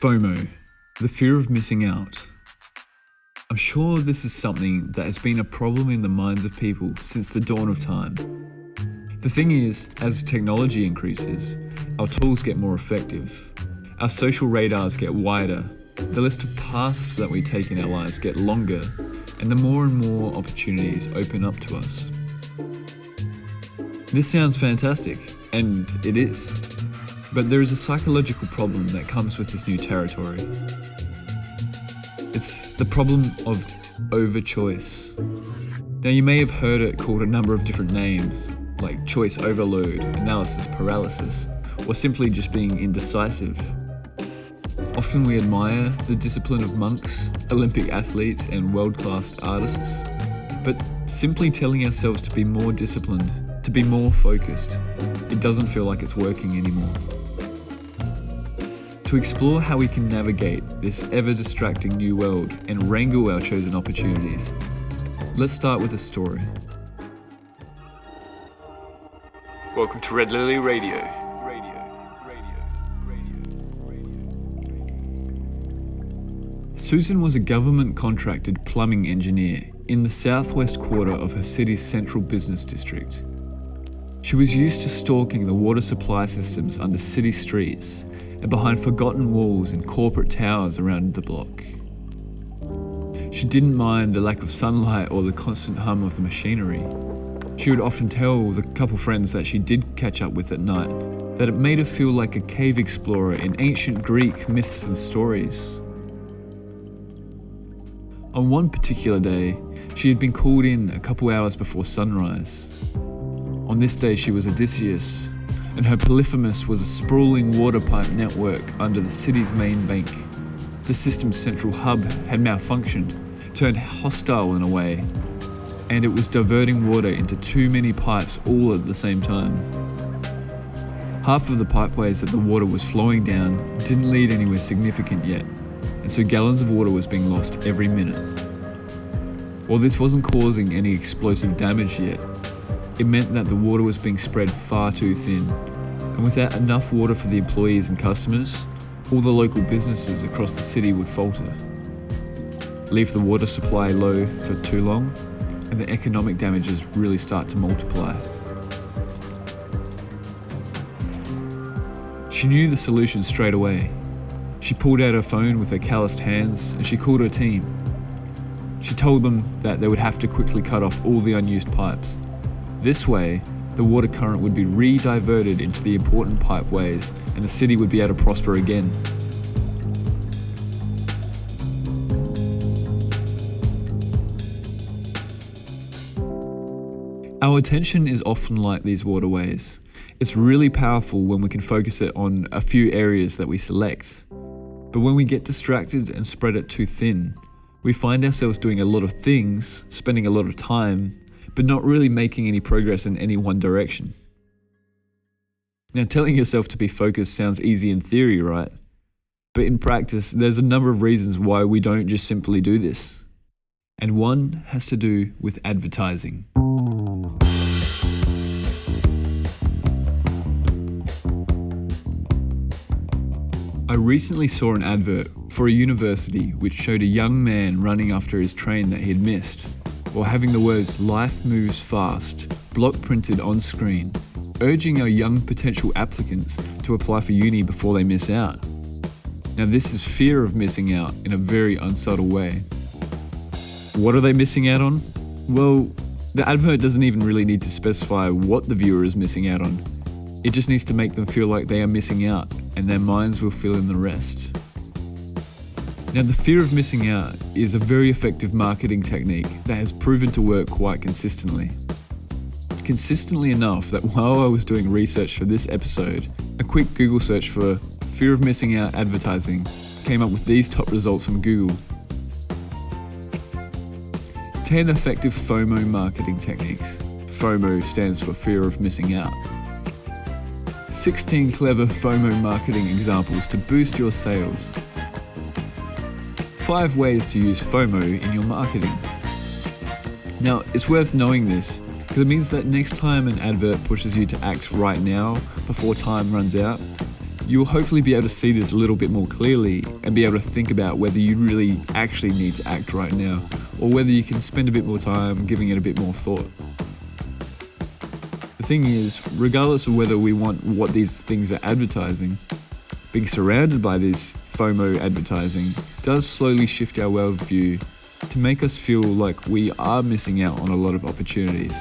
FOMO, the fear of missing out. I'm sure this is something that has been a problem in the minds of people since the dawn of time. The thing is, as technology increases, our tools get more effective, our social radars get wider, the list of paths that we take in our lives get longer, and the more and more opportunities open up to us. This sounds fantastic, and it is. But there is a psychological problem that comes with this new territory. It's the problem of overchoice. Now, you may have heard it called a number of different names, like choice overload, analysis paralysis, or simply just being indecisive. Often we admire the discipline of monks, Olympic athletes, and world-class artists, but simply telling ourselves to be more disciplined, to be more focused, it doesn't feel like it's working anymore. To explore how we can navigate this ever-distracting new world and wrangle our chosen opportunities, let's start with a story. Welcome to Redlily Radio. Susan was a government-contracted plumbing engineer in the southwest quarter of her city's central business district. She was used to stalking the water supply systems under city streets and behind forgotten walls and corporate towers around the block. She didn't mind the lack of sunlight or the constant hum of the machinery. She would often tell the couple friends that she did catch up with at night that it made her feel like a cave explorer in ancient Greek myths and stories. On one particular day, she had been called in a couple hours before sunrise. On this day she was Odysseus, and her polyphemus was a sprawling water pipe network under the city's main bank. The system's central hub had malfunctioned, turned hostile in a way, and it was diverting water into too many pipes all at the same time. Half of the pipeways that the water was flowing down didn't lead anywhere significant yet, and so gallons of water was being lost every minute. While this wasn't causing any explosive damage yet, it meant that the water was being spread far too thin, and without enough water for the employees and customers, all the local businesses across the city would falter. Leave the water supply low for too long, and the economic damages really start to multiply. She knew the solution straight away. She pulled out her phone with her calloused hands and she called her team. She told them that they would have to quickly cut off all the unused pipes. This way, the water current would be re-diverted into the important pipeways and the city would be able to prosper again. Our attention is often like these waterways. It's really powerful when we can focus it on a few areas that we select. But when we get distracted and spread it too thin, we find ourselves doing a lot of things, spending a lot of time, but not really making any progress in any one direction. Now, telling yourself to be focused sounds easy in theory, right? But in practice, there's a number of reasons why we don't just simply do this. And one has to do with advertising. I recently saw an advert for a university which showed a young man running after his train that he had missed, while having the words "Life moves fast" block printed on screen, urging our young potential applicants to apply for uni before they miss out. Now, this is fear of missing out in a very unsubtle way. What are they missing out on? Well, the advert doesn't even really need to specify what the viewer is missing out on. It just needs to make them feel like they are missing out, and their minds will fill in the rest. Now, the fear of missing out is a very effective marketing technique that has proven to work quite consistently. Consistently enough that while I was doing research for this episode, a quick Google search for fear of missing out advertising came up with these top results from Google. 10 effective FOMO marketing techniques. FOMO stands for fear of missing out. 16 clever FOMO marketing examples to boost your sales. 5 ways to use FOMO in your marketing. Now, it's worth knowing this because it means that next time an advert pushes you to act right now before time runs out, you'll hopefully be able to see this a little bit more clearly and be able to think about whether you really actually need to act right now, or whether you can spend a bit more time giving it a bit more thought. The thing is, regardless of whether we want what these things are advertising, being surrounded by this FOMO advertising does slowly shift our worldview to make us feel like we are missing out on a lot of opportunities.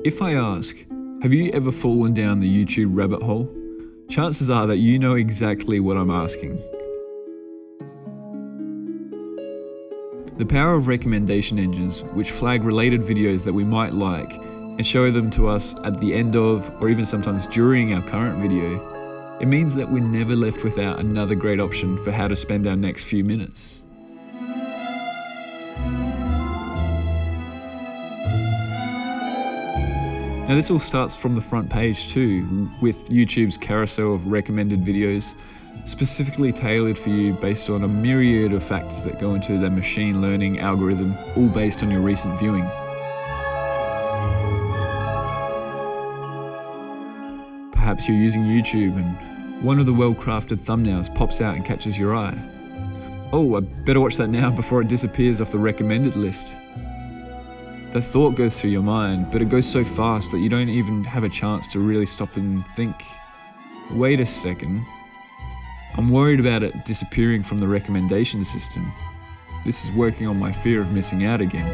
If I ask, have you ever fallen down the YouTube rabbit hole? Chances are that you know exactly what I'm asking. The power of recommendation engines, which flag related videos that we might like and show them to us at the end of, or even sometimes during our current video, it means that we're never left without another great option for how to spend our next few minutes. Now this all starts from the front page too, with YouTube's carousel of recommended videos, specifically tailored for you based on a myriad of factors that go into their machine learning algorithm, all based on your recent viewing. Perhaps you're using YouTube and one of the well-crafted thumbnails pops out and catches your eye. Oh, I better watch that now before it disappears off the recommended list. That thought goes through your mind, but it goes so fast that you don't even have a chance to really stop and think, wait a second, I'm worried about it disappearing from the recommendation system. This is working on my fear of missing out again.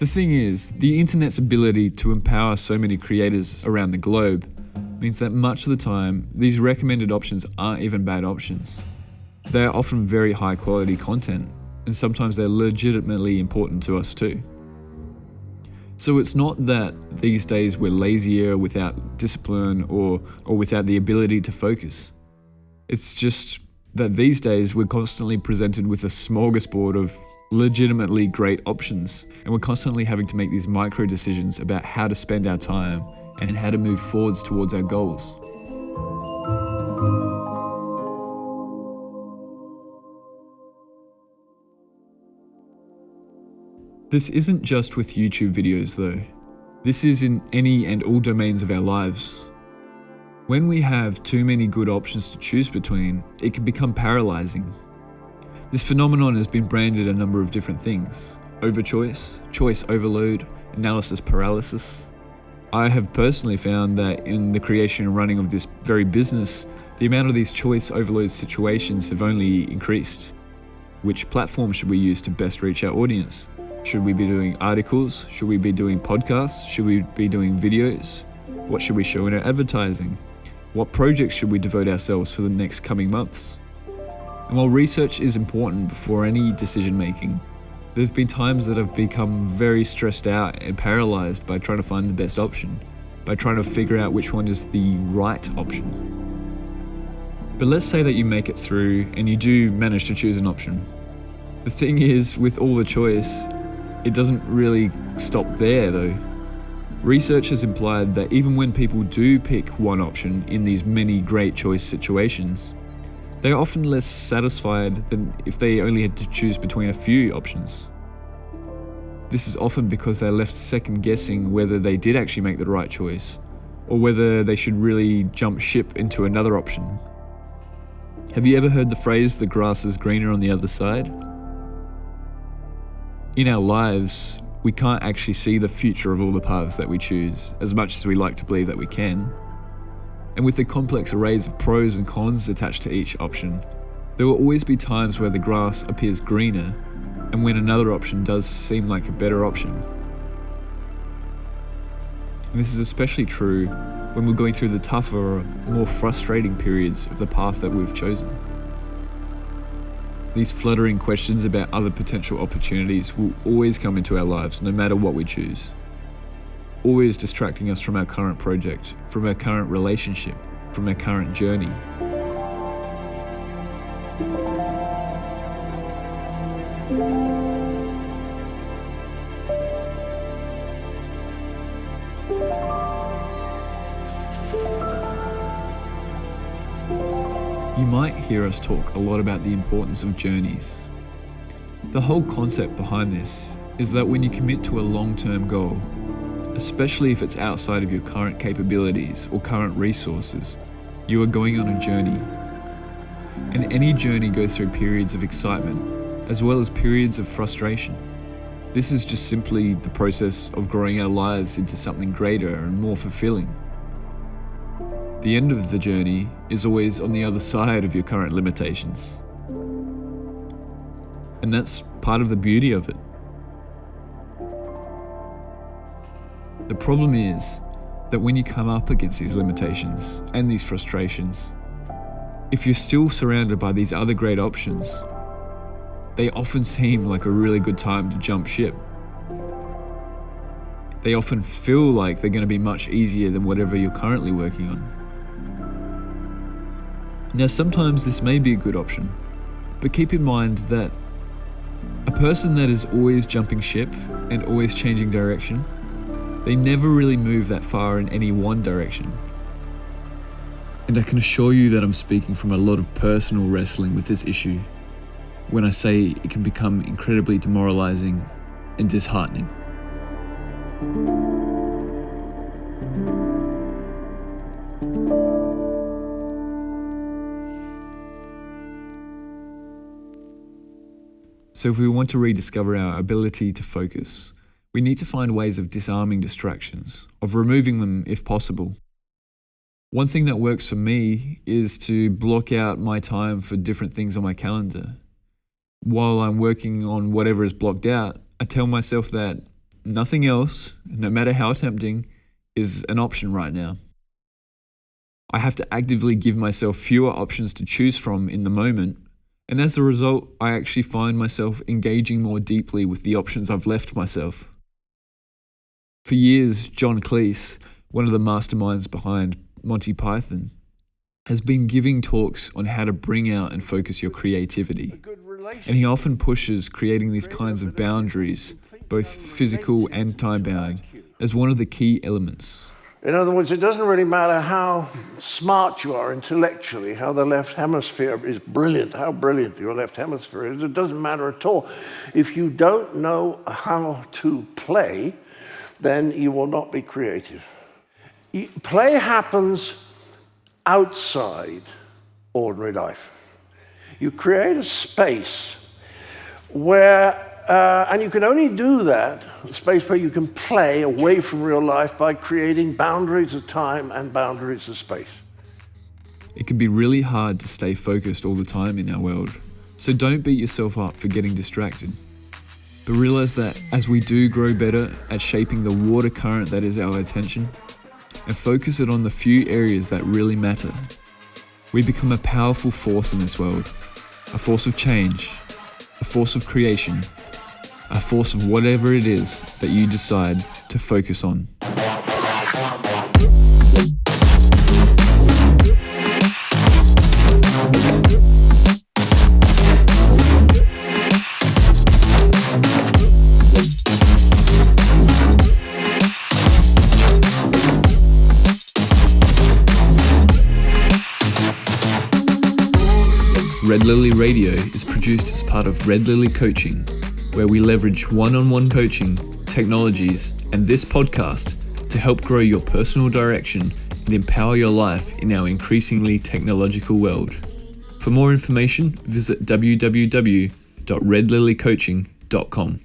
The thing is, the internet's ability to empower so many creators around the globe means that much of the time, these recommended options aren't even bad options. They are often very high quality content, and sometimes they're legitimately important to us too. So it's not that these days we're lazier without discipline or without the ability to focus. It's just that these days we're constantly presented with a smorgasbord of legitimately great options, and we're constantly having to make these micro decisions about how to spend our time and how to move forwards towards our goals. This isn't just with YouTube videos though. This is in any and all domains of our lives. When we have too many good options to choose between, it can become paralyzing. This phenomenon has been branded a number of different things: overchoice, choice overload, analysis paralysis. I have personally found that in the creation and running of this very business, the amount of these choice overload situations have only increased. Which platform should we use to best reach our audience? Should we be doing articles? Should we be doing podcasts? Should we be doing videos? What should we show in our advertising? What projects should we devote ourselves for the next coming months? And while research is important before any decision making, there have been times that I've become very stressed out and paralyzed by trying to find the best option, by trying to figure out which one is the right option. But let's say that you make it through and you do manage to choose an option. The thing is, with all the choice, it doesn't really stop there though. Research has implied that even when people do pick one option in these many great choice situations, they are often less satisfied than if they only had to choose between a few options. This is often because they're left second guessing whether they did actually make the right choice, or whether they should really jump ship into another option. Have you ever heard the phrase, "the grass is greener on the other side"? In our lives, we can't actually see the future of all the paths that we choose, as much as we like to believe that we can. And with the complex arrays of pros and cons attached to each option, there will always be times where the grass appears greener and when another option does seem like a better option. And this is especially true when we're going through the tougher or more frustrating periods of the path that we've chosen. These fluttering questions about other potential opportunities will always come into our lives no matter what we choose. Always distracting us from our current project, from our current relationship, from our current journey. might hear us talk a lot about the importance of journeys. The whole concept behind this is that when you commit to a long-term goal, especially if it's outside of your current capabilities or current resources, you are going on a journey. And any journey goes through periods of excitement, as well as periods of frustration. This is just simply the process of growing our lives into something greater and more fulfilling. The end of the journey is always on the other side of your current limitations. And that's part of the beauty of it. The problem is that when you come up against these limitations and these frustrations, if you're still surrounded by these other great options, they often seem like a really good time to jump ship. They often feel like they're going to be much easier than whatever you're currently working on. Now, sometimes this may be a good option, but keep in mind that a person that is always jumping ship and always changing direction, they never really move that far in any one direction. And I can assure you that I'm speaking from a lot of personal wrestling with this issue when I say it can become incredibly demoralizing and disheartening. So if we want to rediscover our ability to focus, we need to find ways of disarming distractions, of removing them if possible. One thing that works for me is to block out my time for different things on my calendar. While I'm working on whatever is blocked out, I tell myself that nothing else, no matter how tempting, is an option right now. I have to actively give myself fewer options to choose from in the moment, and as a result, I actually find myself engaging more deeply with the options I've left myself. For years, John Cleese, one of the masterminds behind Monty Python, has been giving talks on how to bring out and focus your creativity. And he often pushes creating these kinds of boundaries, both physical and time-bound, as one of the key elements. In other words, it doesn't really matter how smart you are intellectually, how the left hemisphere is brilliant, how brilliant your left hemisphere is. It doesn't matter at all. If you don't know how to play, then you will not be creative. Play happens outside ordinary life. You create a space where, and you can only do that, a space where you can play away from real life by creating boundaries of time and boundaries of space. It can be really hard to stay focused all the time in our world, so don't beat yourself up for getting distracted. But realize that as we do grow better at shaping the water current that is our attention, and focus it on the few areas that really matter, we become a powerful force in this world, a force of change, a force of creation, a force of whatever it is that you decide to focus on. Redlily Radio is produced as part of Redlily Coaching, where we leverage one-on-one coaching, technologies, and this podcast to help grow your personal direction and empower your life in our increasingly technological world. For more information, visit www.redlilycoaching.com.